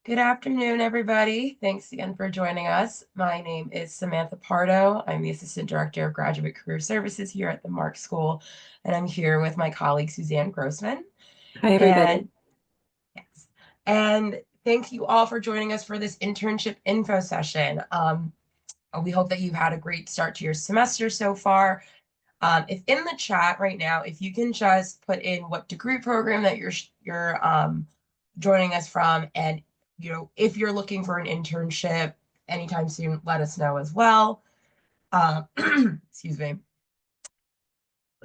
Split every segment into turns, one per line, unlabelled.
Good afternoon, everybody. Thanks again for joining us. My name is Samantha Pardo. I'm the Assistant Director of Graduate Career Services here at the Marxe School, and I'm here with my colleague Suzanne Grossman.
Hi, everybody.
And yes, and thank you all for joining us for this internship info session. We hope that you've had a great start to your semester so far. If in the chat right now, if you can just put in what degree program that you're joining us from, and if you're looking for an internship anytime soon, let us know as well. Excuse me.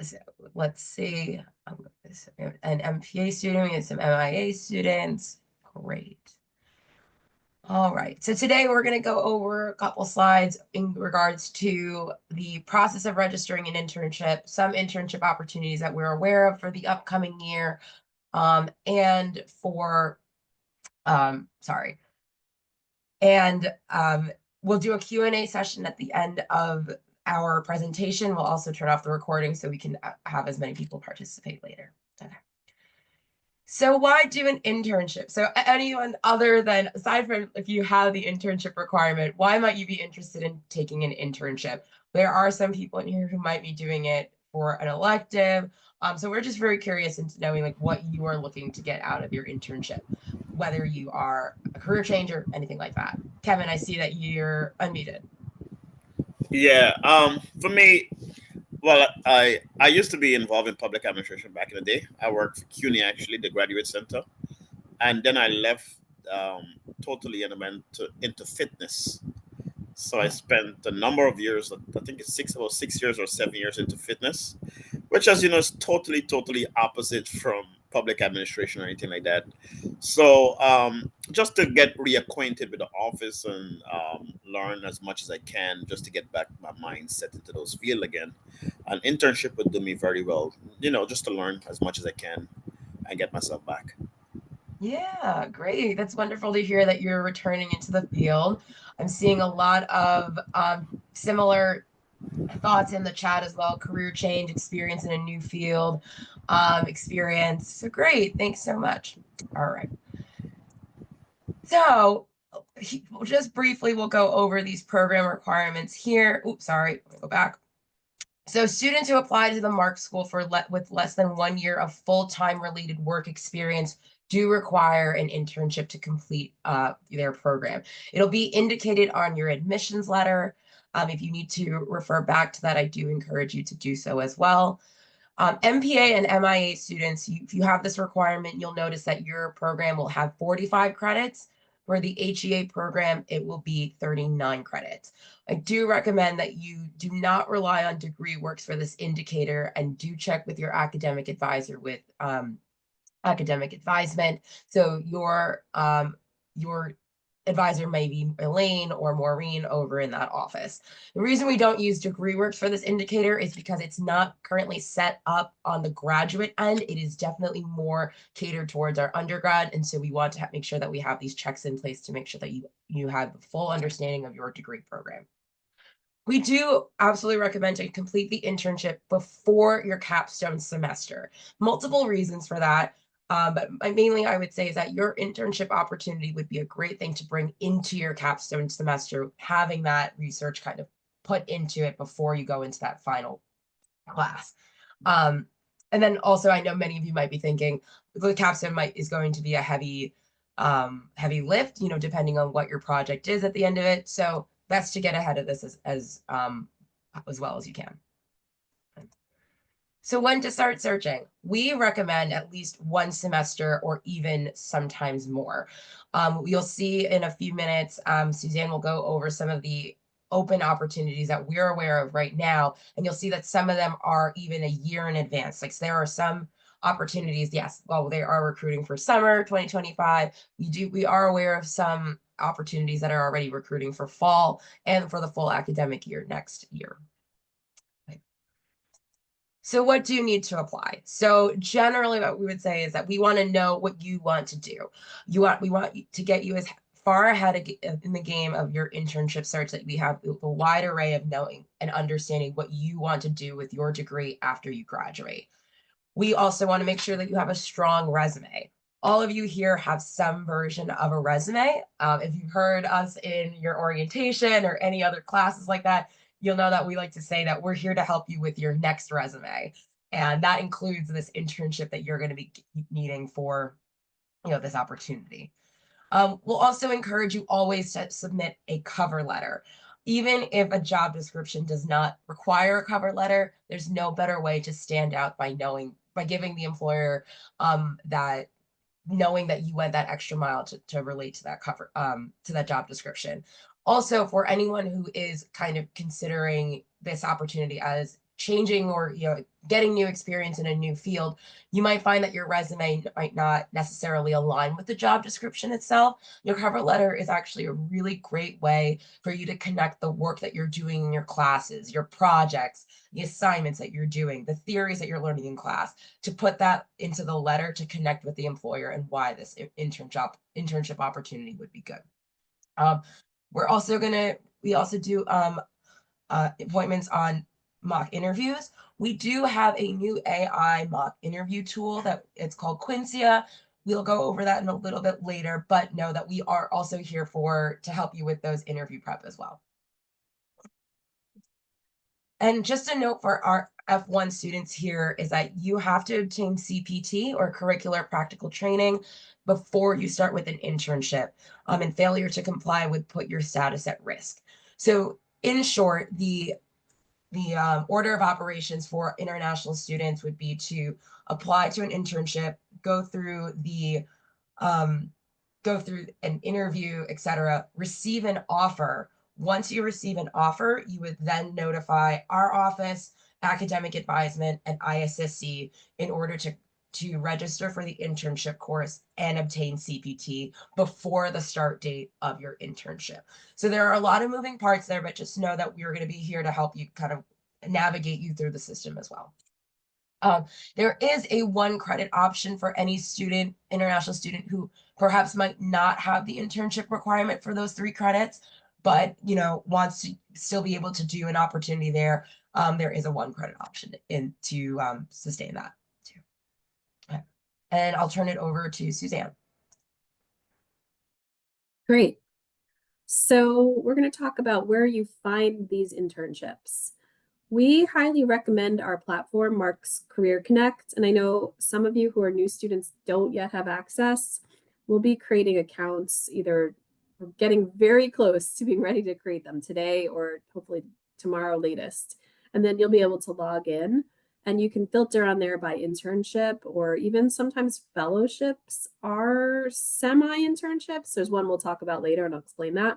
So, let's see. An MPA student, we have some MIA students. Great. All right, so today we're going to go over a couple slides in regards to the process of registering an internship, some internship opportunities that we're aware of for the upcoming year, and for, sorry, and we'll do a Q&A session at the end of our presentation. We'll also turn off the recording so we can have as many people participate later. Okay. So why do an internship? So anyone other than, aside from if you have the internship requirement, why might you be interested in taking an internship? There are some people in here who might be doing it for an elective. So we're just very curious into knowing like what you are looking to get out of your internship, whether you are a career changer, anything like that. Kevin, I see that you're unmuted.
Yeah, for me, well, I used to be involved in public administration back in the day. I worked for CUNY, actually, the Graduate Center, and then I left totally and went into fitness. So I spent a number of years, I think it's about 6 years or 7 years into fitness, which, as you know, is totally opposite from public administration or anything like that. So just to get reacquainted with the office and learn as much as I can, just to get back my mindset into those field again. An internship would do me very well, just to learn as much as I can and get myself back.
Yeah, great. That's wonderful to hear that you're returning into the field. I'm seeing a lot of similar thoughts in the chat as well. Career change, experience in a new field, experience. So great. Thanks so much. All right. So just briefly, we'll go over these program requirements here. Oops, sorry. Let me go back. So students who apply to the Marxe School with less than 1 year of full-time related work experience do require an internship to complete their program. It'll be indicated on your admissions letter. If you need to refer back to that, I do encourage you to do so as well. MPA and MIA students, if you have this requirement, you'll notice that your program will have 45 credits. For the HEA program, it will be 39 credits. I do recommend that you do not rely on degree works for this indicator and do check with your academic advisor with academic advisement. So your advisor may be Elaine or Maureen over in that office. The reason we don't use degree works for this indicator is because it's not currently set up on the graduate end. It is definitely more catered towards our undergrad. And so we want to make sure that we have these checks in place to make sure that you have the full understanding of your degree program. We do absolutely recommend to complete the internship before your capstone semester. Multiple reasons for that. But mainly I would say is that your internship opportunity would be a great thing to bring into your capstone semester, having that research kind of put into it before you go into that final class. And then also, I know many of you might be thinking the capstone is going to be a heavy lift, depending on what your project is at the end of it. So best to get ahead of this as well as you can. So when to start searching? We recommend at least 1 semester or even sometimes more. You'll see in a few minutes, Suzanne will go over some of the open opportunities that we're aware of right now. And you'll see that some of them are even a year in advance. Like, so there are some opportunities, yes, well, they are recruiting for summer 2025. We are aware of some opportunities that are already recruiting for fall and for the full academic year next year. So what do you need to apply? So generally what we would say is that we want to know what you want to do. We want to get you as far ahead in the game of your internship search that we have a wide array of knowing and understanding what you want to do with your degree after you graduate. We also want to make sure that you have a strong resume. all of you here have some version of a resume. If you've heard us in your orientation or any other classes like that, you'll know that we like to say that we're here to help you with your next resume. And that includes this internship that you're going to be needing for, this opportunity. We'll also encourage you always to submit a cover letter. Even if a job description does not require a cover letter, there's no better way to stand out by giving the employer that knowing that you went that extra mile to relate to that to that job description. Also, for anyone who is kind of considering this opportunity as changing or getting new experience in a new field, you might find that your resume might not necessarily align with the job description itself. Your cover letter is actually a really great way for you to connect the work that you're doing in your classes, your projects, the assignments that you're doing, the theories that you're learning in class, to put that into the letter to connect with the employer and why this internship opportunity would be good. We also do appointments on mock interviews. We do have a new AI mock interview tool that it's called Quincia. We'll go over that in a little bit later, but know that we are also here to help you with those interview prep as well. And just a note for our F1 students here is that you have to obtain CPT or curricular practical training before you start with an internship. And failure to comply would put your status at risk. So in short, the order of operations for international students would be to apply to an internship, go through an interview, etc., receive an offer. Once you receive an offer, you would then notify our office, academic advisement, and ISSC in order to register for the internship course and obtain CPT before the start date of your internship. So there are a lot of moving parts there, but just know that we're going to be here to help you kind of navigate you through the system as well. There is a 1 credit option for any international student who perhaps might not have the internship requirement for those 3 credits, but wants to still be able to do an opportunity there. There is a 1 credit option to sustain that too. Okay. And I'll turn it over to Suzanne.
Great. So we're going to talk about where you find these internships. We highly recommend our platform, Marxe Career Connect, and I know some of you who are new students don't yet have access. We'll be creating accounts, either getting very close to being ready to create them today or hopefully tomorrow latest. And then you'll be able to log in and you can filter on there by internship, or even sometimes fellowships are semi-internships. There's one we'll talk about later and I'll explain that.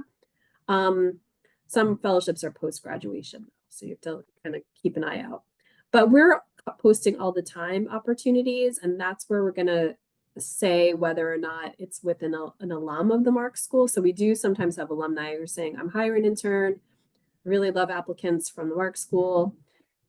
Some fellowships are post-graduation, so you have to kind of keep an eye out. But we're posting all the time opportunities, and that's where we're going to say whether or not it's with an alum of the Marxe School. So we do sometimes have alumni who are saying, I'm hiring an intern, really love applicants from the Marxe School,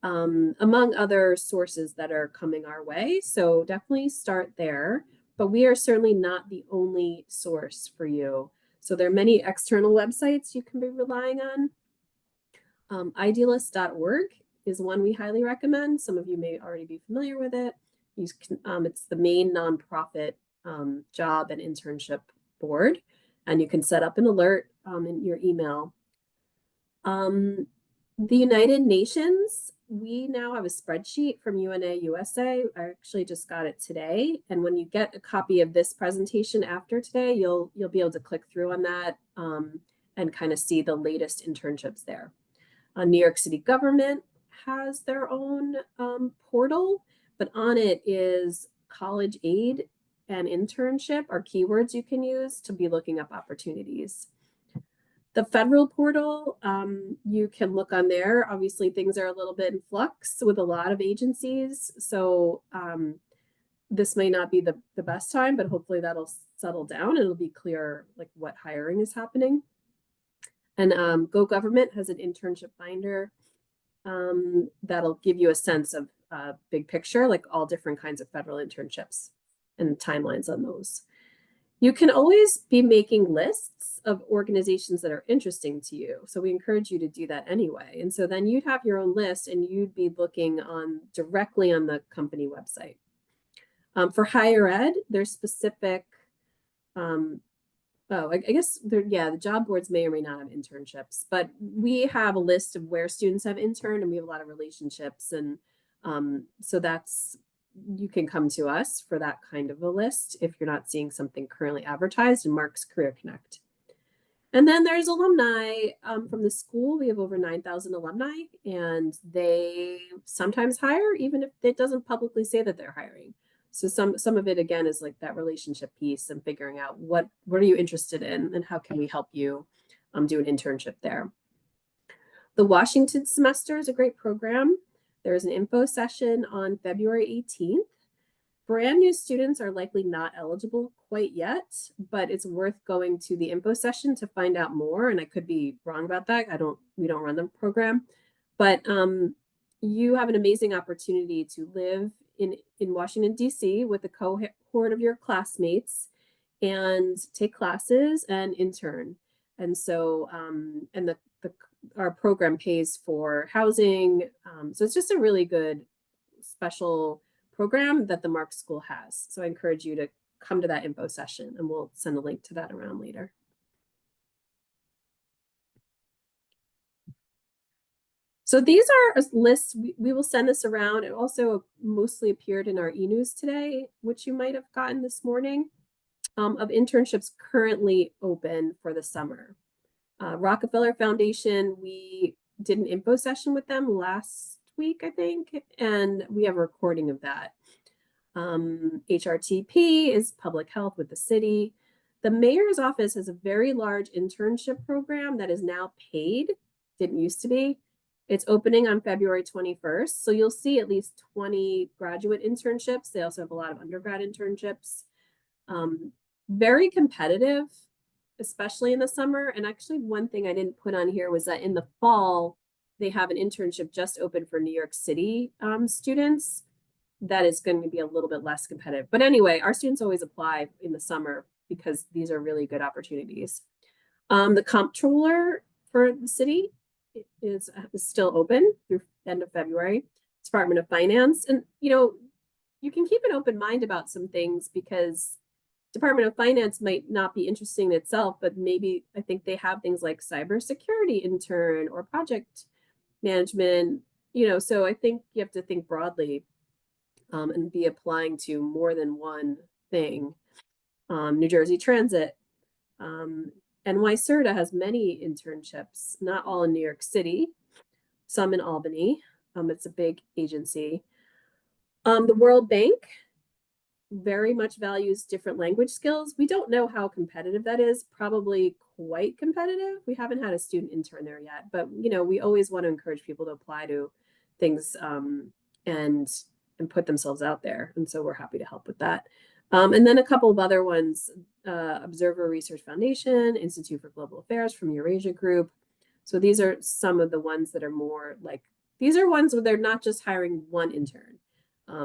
among other sources that are coming our way. So definitely start there. But we are certainly not the only source for you. So there are many external websites you can be relying on. Idealist.org is one we highly recommend. Some of you may already be familiar with it. It's the main nonprofit job and internship board, and you can set up an alert in your email. The United Nations, we now have a spreadsheet from UNA USA. I actually just got it today. And when you get a copy of this presentation after today, you'll be able to click through on that and kind of see the latest internships there. New York City government has their own portal, but on it is college aid and internship are keywords you can use to be looking up opportunities. The federal portal, you can look on there. Obviously, things are a little bit in flux with a lot of agencies. So this may not be the best time, but hopefully that'll settle down and it'll be clear like what hiring is happening. And Go Government has an internship finder that'll give you a sense of big picture, like all different kinds of federal internships and timelines on those. You can always be making lists of organizations that are interesting to you. So we encourage you to do that anyway. And so then you'd have your own list and you'd be looking directly on the company website. For higher ed, there's specific, I guess the job boards may or may not have internships, but we have a list of where students have interned, and we have a lot of relationships, and so you can come to us for that kind of a list if you're not seeing something currently advertised in Marxe Career Connect. And then there's alumni from the school. We have over 9,000 alumni, and they sometimes hire even if it doesn't publicly say that they're hiring. So some of it, again, is like that relationship piece and figuring out what are you interested in and how can we help you do an internship there. The Washington semester is a great program. There's an info session on February 18th. Brand new students are likely not eligible quite yet, but it's worth going to the info session to find out more. And I could be wrong about that. We don't run the program, but you have an amazing opportunity to live in Washington, D.C. with a cohort of your classmates and take classes and intern. And so, our program pays for housing. So it's just a really good special program that the Marxe School has. So I encourage you to come to that info session, and we'll send a link to that around later. So these are lists. We will send this around. It also mostly appeared in our e-news today, which you might have gotten this morning, of internships currently open for the summer. Rockefeller Foundation, we did an info session with them last week, I think, and we have a recording of that. HRTP is public health with the city. The mayor's office has a very large internship program that is now paid. Didn't used to be. It's opening on February 21st. So you'll see at least 20 graduate internships. They also have a lot of undergrad internships. Very competitive, especially in the summer. And actually, one thing I didn't put on here was that in the fall, they have an internship just open for New York City students. That is going to be a little bit less competitive. But anyway, our students always apply in the summer because these are really good opportunities. The comptroller for the city is still open through end of February. Department of Finance. And, you can keep an open mind about some things because Department of Finance might not be interesting in itself, but maybe I think they have things like cybersecurity intern or project management, so I think you have to think broadly and be applying to more than one thing. New Jersey Transit. NYSERDA has many internships, not all in New York City, some in Albany. It's a big agency. The World Bank very much values different language skills. We don't know how competitive that is, probably quite competitive. We haven't had a student intern there yet, but we always want to encourage people to apply to things and put themselves out there. And so we're happy to help with that. And then a couple of other ones, Observer Research Foundation, Institute for Global Affairs from Eurasia Group. So these are some of the ones that are more like, these are ones where they're not just hiring one intern.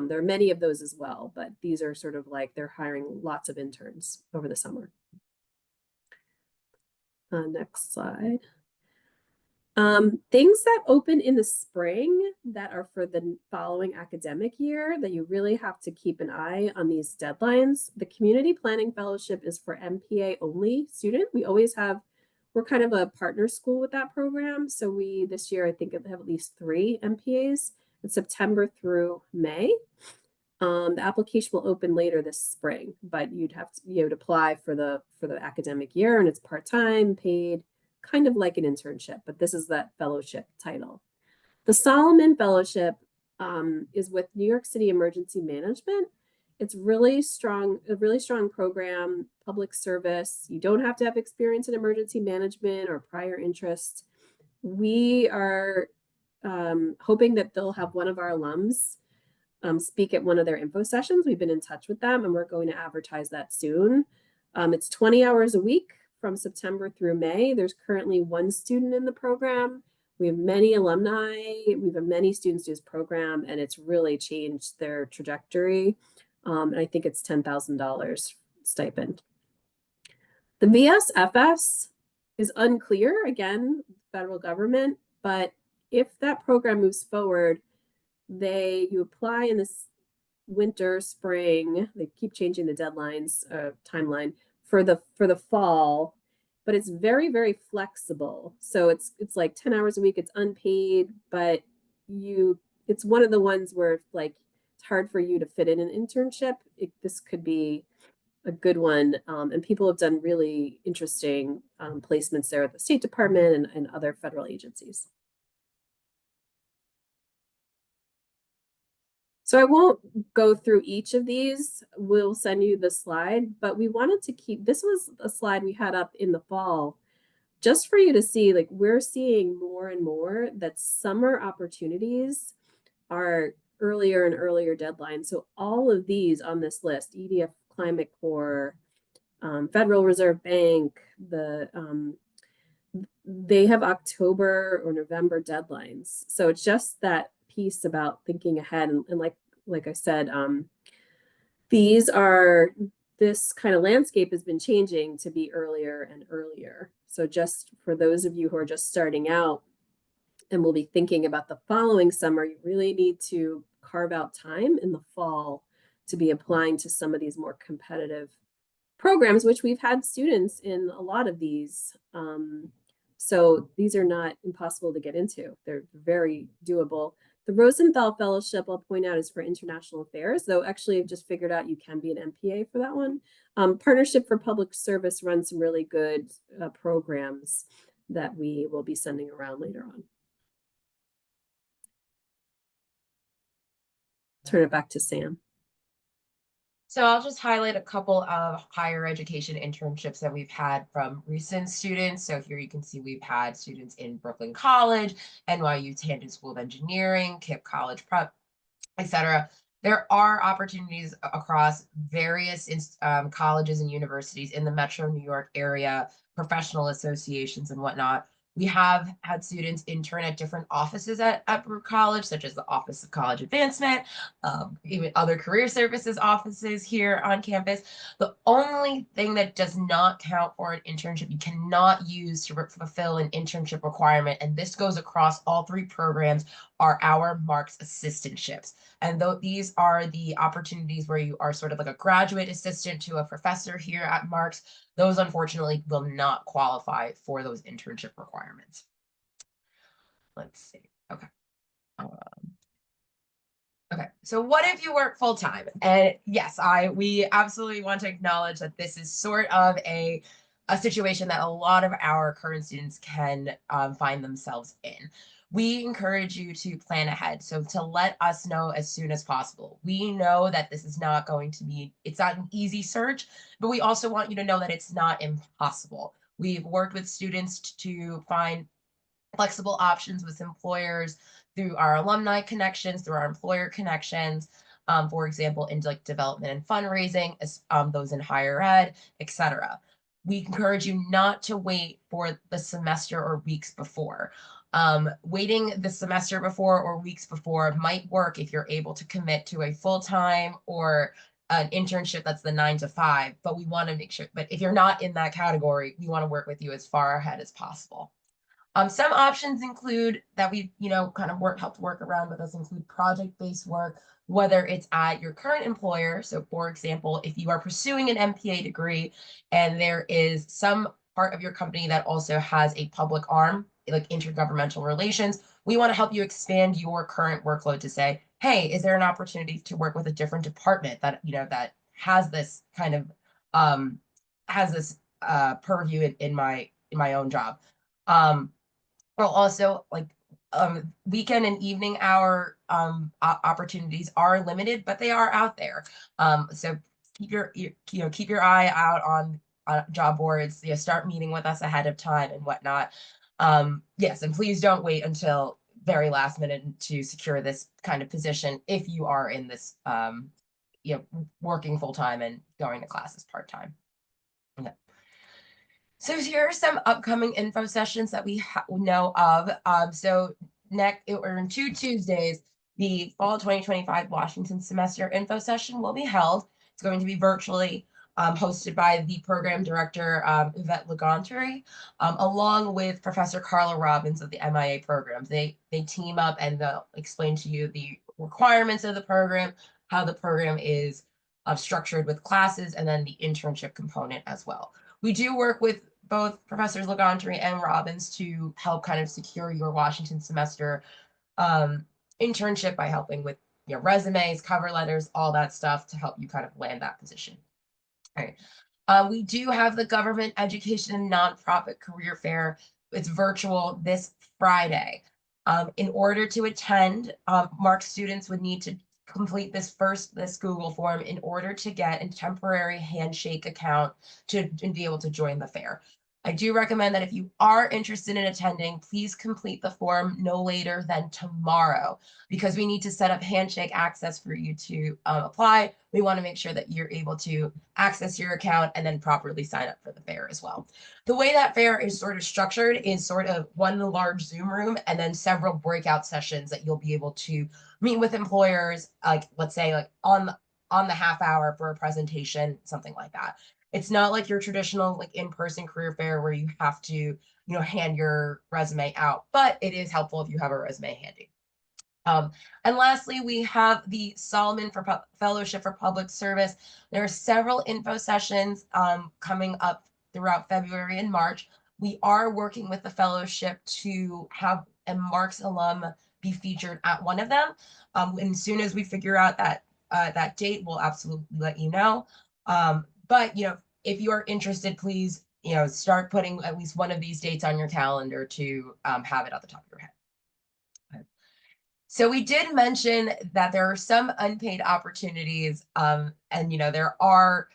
There are many of those as well, but these are sort of like they're hiring lots of interns over the summer. Next slide. Things that open in the spring that are for the following academic year that you really have to keep an eye on these deadlines. The Community Planning Fellowship is for MPA only student. We're kind of a partner school with that program. So this year, I think have at least 3 MPAs. It's September through May. The application will open later this spring, but you'd apply for the academic year, and it's part-time, paid, kind of like an internship, but this is that fellowship title. The Solomon Fellowship is with New York City Emergency Management. It's a really strong program, public service. You don't have to have experience in emergency management or prior interest. We are hoping that they'll have one of our alums speak at one of their info sessions. We've been in touch with them, and we're going to advertise that soon. It's 20 hours a week from September through May. There's currently 1 student in the program. We have many alumni. We have many students do this program, and it's really changed their trajectory. And I think it's $10,000 stipend. The VSFS is unclear, again, federal government, but if that program moves forward, you apply in this winter, spring. They keep changing the deadlines, timeline for the fall, but it's very, very flexible. So it's like 10 hours a week. It's unpaid, but it's one of the ones where like it's hard for you to fit in an internship. This could be a good one. And people have done really interesting placements there at the State Department and other federal agencies. So I won't go through each of these. We'll send you the slide, but we wanted to keep, this was a slide we had up in the fall, just for you to see, like we're seeing more and more that summer opportunities are earlier and earlier deadlines. So all of these on this list, EDF Climate Corps, Federal Reserve Bank, they have October or November deadlines. So it's just that piece about thinking ahead. And like I said, this kind of landscape has been changing to be earlier and earlier. So just for those of you who are just starting out and will be thinking about the following summer, you really need to carve out time in the fall to be applying to some of these more competitive programs, which we've had students in a lot of these. So these are not impossible to get into. They're very doable. The Rosenthal Fellowship, I'll point out, is for international affairs, though actually I've just figured out you can be an MPA for that one. Partnership for Public Service runs some really good programs that we will be sending around later on. Turn it back to Sam.
So I'll just highlight a couple of higher education internships that we've had from recent students. So here you can see we've had students in Brooklyn College, NYU Tandon School of Engineering, KIPP College Prep, etc. There are opportunities across various colleges and universities in the Metro New York area, professional associations and whatnot. We have had students intern at different offices at Brewer College, such as the Office of College Advancement, even other career services offices here on campus. The only thing that does not count for an internship, you cannot use to fulfill an internship requirement, and this goes across all three programs, are our Marxe assistantships. And these are the opportunities where you are sort of like a graduate assistant to a professor here at Marxe. Those unfortunately will not qualify for those internship requirements. Let's see. Okay. Okay, so what if you work full time? And yes, we absolutely want to acknowledge that this is sort of a situation that a lot of our current students can find themselves in. We encourage you to plan ahead. So to let us know as soon as possible. We know that this is not going to be, it's not an easy search, but we also want you to know that it's not impossible. We've worked with students to find flexible options with employers through our alumni connections, through our employer connections, for example, in like development and fundraising, those in higher ed, etc. We encourage you not to wait for the semester or weeks before. Waiting the semester before or weeks before might work if you're able to commit to a full-time or an internship that's the 9 to 5, but we want to make sure, but if you're not in that category, we want to work with you as far ahead as possible. Some options include that we, kind of helped work around with us include project-based work, whether it's at your current employer. So for example, if you are pursuing an MPA degree and there is some part of your company that also has a public arm, like intergovernmental relations, we want to help you expand your current workload to say, hey, is there an opportunity to work with a different department that, that has this kind of, purview in my own job. Well, also like weekend and evening hour opportunities are limited, but they are out there. So keep your eye out on job boards. Start meeting with us ahead of time and whatnot. Yes, and please don't wait until very last minute to secure this kind of position if you are in this working full time and going to classes part time. Okay. So here are some upcoming info sessions that we know of. So in 2 Tuesdays, the fall 2025 Washington semester info session will be held. It's going to be virtually hosted by the program director, Yvette Legantry, along with Professor Carla Robbins of the MIA programs. They team up and they'll explain to you the requirements of the program, how the program is structured with classes and then the internship component as well. We do work with both Professors Legantry and Robbins to help kind of secure your Washington semester internship by helping with resumes, cover letters, all that stuff to help you kind of land that position. All right. We do have the Government Education and Nonprofit Career Fair. It's virtual this Friday. In order to attend, Marx students would need to complete this Google form in order to get a temporary handshake account to be able to join the fair. I do recommend that if you are interested in attending, please complete the form no later than tomorrow, because we need to set up handshake access for you to apply. We want to make sure that you're able to access your account and then properly sign up for the fair as well. The way that fair is sort of structured is sort of one large Zoom room and then several breakout sessions that you'll be able to meet with employers, like let's say like on the half hour for a presentation, something like that. It's not like your traditional like in-person career fair where you have to, hand your resume out, but it is helpful if you have a resume handy. And lastly, we have the Solomon Fellowship for Public Service. There are several info sessions coming up throughout February and March. We are working with the fellowship to have a Marx alum be featured at one of them. And as soon as we figure out that date, we'll absolutely let you know. But if you are interested, please start putting at least one of these dates on your calendar to have it at the top of your head. So we did mention that there are some unpaid opportunities, and there are,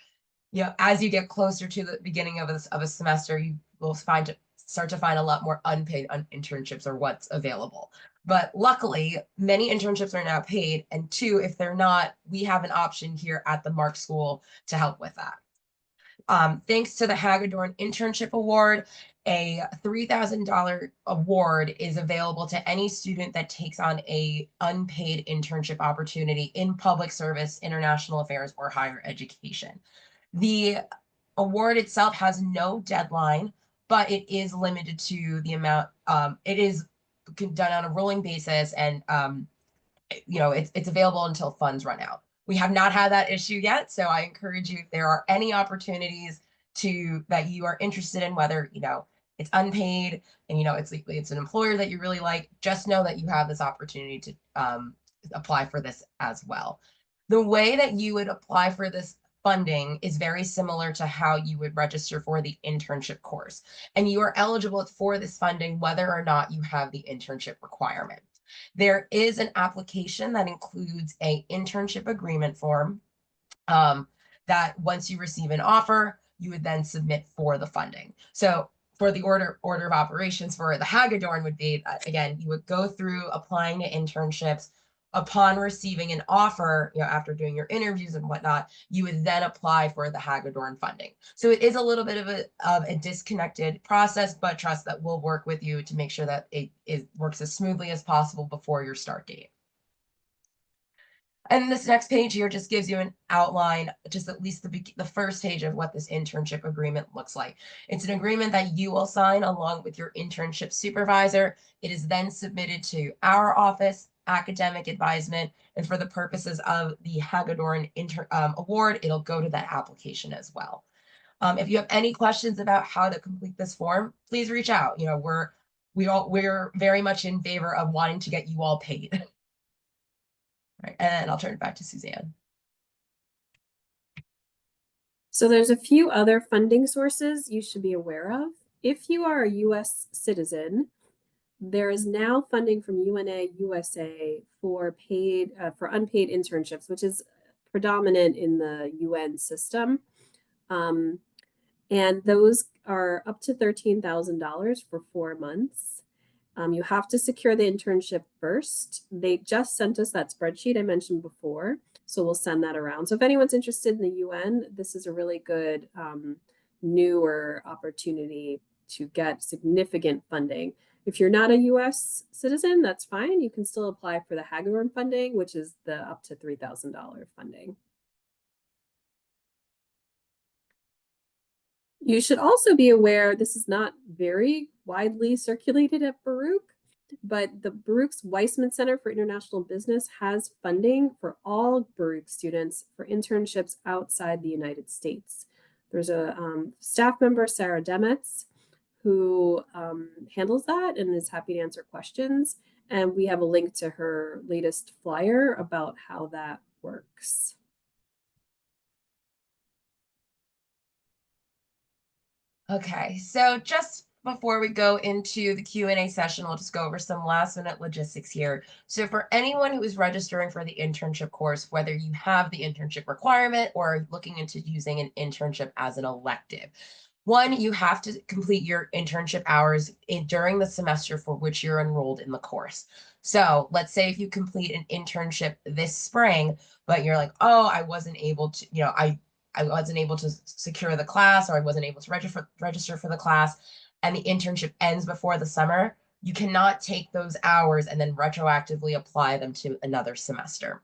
as you get closer to the beginning of a semester, you will start to find a lot more unpaid internships or what's available. But luckily, many internships are now paid, and two, if they're not, we have an option here at the Marx School to help with that. Thanks to the Hagedorn Internship Award, a $3,000 award is available to any student that takes on a unpaid internship opportunity in public service, international affairs, or higher education. The award itself has no deadline, but it is limited to the amount. It is done on a rolling basis, and it's available until funds run out. We have not had that issue yet, so I encourage you, if there are any opportunities that you are interested in, whether it's unpaid and it's an employer that you really like, just know that you have this opportunity to apply for this as well. The way that you would apply for this funding is very similar to how you would register for the internship course, and you are eligible for this funding whether or not you have the internship requirement. There is an application that includes an internship agreement form that once you receive an offer, you would then submit for the funding. So for the order of operations for the Hagedorn would be, again, you would go through applying to internships. Upon receiving an offer, after doing your interviews and whatnot, you would then apply for the Hagedorn funding. So it is a little bit of a disconnected process, but trust that we'll work with you to make sure that it works as smoothly as possible before your start date. And this next page here just gives you an outline, just at least the first page of what this internship agreement looks like. It's an agreement that you will sign along with your internship supervisor. It is then submitted to our office, academic advisement, and for the purposes of the Hagedorn Award, it'll go to that application as well. If you have any questions about how to complete this form, please reach out. We're very much in favor of wanting to get you all paid. Right, and I'll turn it back to Suzanne.
So there's a few other funding sources you should be aware of. If you are a U.S. citizen, there is now funding from UNA USA for unpaid internships, which is predominant in the UN system. And those are up to $13,000 for 4 months. You have to secure the internship first. They just sent us that spreadsheet I mentioned before, so we'll send that around. So if anyone's interested in the UN, this is a really good newer opportunity to get significant funding. If you're not a US citizen, that's fine. You can still apply for the Hagedorn funding, which is the up to $3,000 funding. You should also be aware, this is not very widely circulated at Baruch, but the Baruch's Weissman Center for International Business has funding for all Baruch students for internships outside the United States. There's a staff member, Sarah Demetz, who handles that and is happy to answer questions. And we have a link to her latest flyer about how that works.
Okay, so just before we go into the Q&A session, we'll just go over some last minute logistics here. So for anyone who is registering for the internship course, whether you have the internship requirement or looking into using an internship as an elective, one, you have to complete your internship hours during the semester for which you're enrolled in the course. So let's say if you complete an internship this spring, but you're like, oh, I wasn't able to, I wasn't able to secure the class, or I wasn't able to register for the class, and the internship ends before the summer, you cannot take those hours and then retroactively apply them to another semester.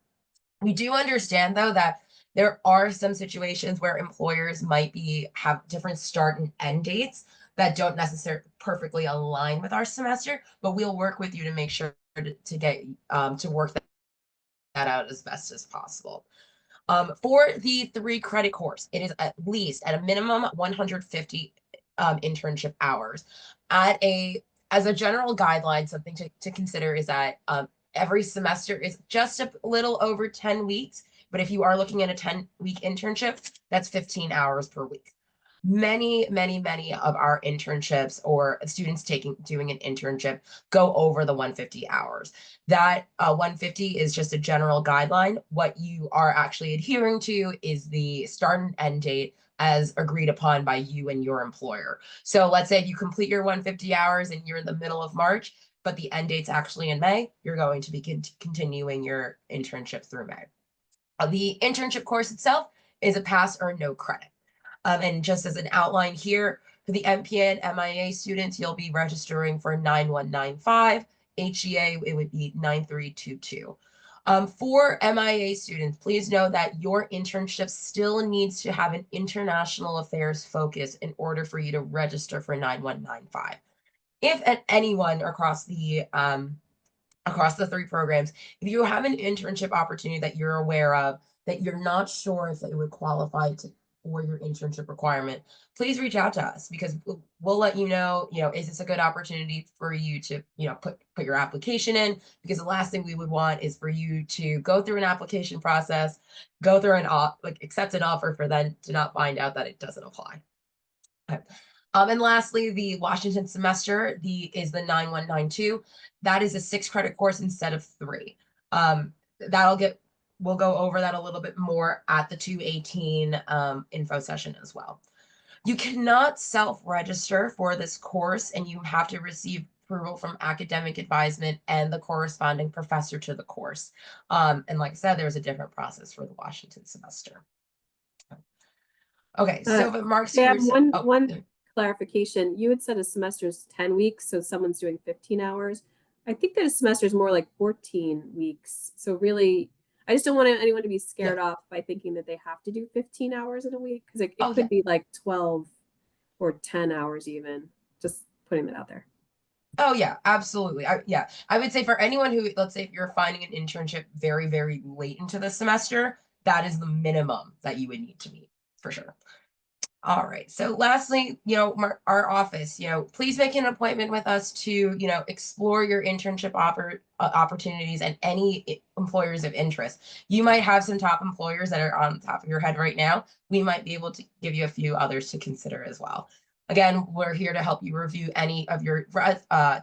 We do understand, though, that there are some situations where employers might have different start and end dates that don't necessarily perfectly align with our semester, but we'll work with you to make sure to get to work that out as best as possible. For the 3 credit course, it is at least at a minimum 150 internship hours. As a general guideline, something to consider is that every semester is just a little over 10 weeks. But if you are looking at a 10-week internship, that's 15 hours per week. Many of our internships or students doing an internship go over the 150 hours. That 150 is just a general guideline. What you are actually adhering to is the start and end date as agreed upon by you and your employer. So let's say you complete your 150 hours and you're in the middle of March, but the end date's actually in May, you're going to be continuing your internship through May. The internship course itself is a pass or no credit. And just as an outline here, for the MPA and MIA students, you'll be registering for 9195. HEA, it would be 9322. For MIA students, please know that your internship still needs to have an international affairs focus in order for you to register for 9195. If at anyone across the 3 programs, if you have an internship opportunity that you're aware of, that you're not sure if it would qualify for your internship requirement, please reach out to us, because we'll let you know, is this a good opportunity for you to, put your application in? Because the last thing we would want is for you to go through an application process, go through accept an offer for then to not find out that it doesn't apply. Okay. And lastly, the Washington semester is the 9192. That is a 6 credit course instead of 3. We'll go over that a little bit more at the 218 info session as well. You cannot self-register for this course, and you have to receive approval from academic advisement and the corresponding professor to the course. And like I said, there's a different process for the Washington semester. Okay, so the Marxe Career
one clarification. You had said a semester is 10 weeks, so someone's doing 15 hours. I think that a semester is more like 14 weeks. So really, I just don't want anyone to be scared off by thinking that they have to do 15 hours in a week, because it could be like 12 or 10 hours even. Just putting that out there.
Oh yeah, absolutely. I would say for anyone who, let's say if you're finding an internship very, very late into the semester, that is the minimum that you would need to meet for sure. All right. So lastly, our office, please make an appointment with us to, explore your internship opportunities and any employers of interest. You might have some top employers that are on top of your head right now. We might be able to give you a few others to consider as well. Again, we're here to help you review any of your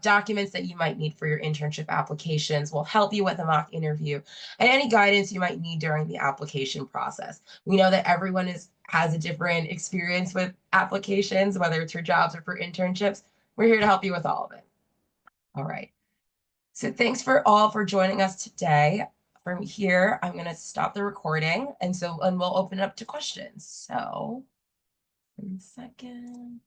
documents that you might need for your internship applications. We'll help you with a mock interview and any guidance you might need during the application process. We know that everyone has a different experience with applications, whether it's for jobs or for internships. We're here to help you with all of it. All right. So thanks for joining us today. From here, I'm going to stop the recording, and we'll open it up to questions. So, 1 second.